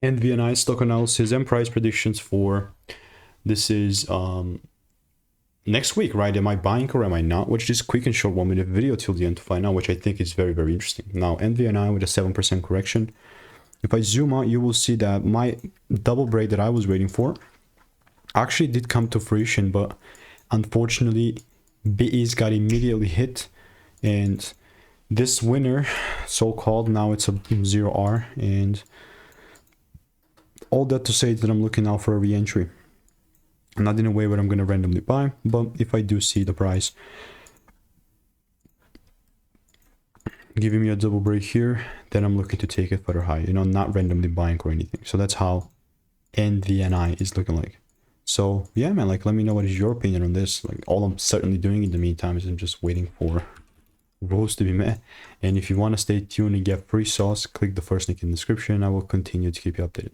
Nvni stock analysis and price predictions for this is next week, right? Am I buying or am I not? Which is quick and short 1 minute video till the end to find out, which I think is very, very interesting. Now, Nvni with a 7% correction. If I zoom out, you will see that my double break that I was waiting for actually did come to fruition, but unfortunately, BEs got immediately hit, and this winner, so-called, now it's a 0R, and all that to say that I'm looking now for a re-entry. Not in a way where I'm going to randomly buy, but if I do see the price giving me a double break here, then I'm looking to take it further high, you know, not randomly buying or anything. So that's how Nvni is looking like. So yeah, man, like, let me know what is your opinion on this. Like, all I'm certainly doing in the meantime is I'm just waiting for roles to be met. And if you want to stay tuned and get free sauce, click the first link in the description. I will continue to keep you updated.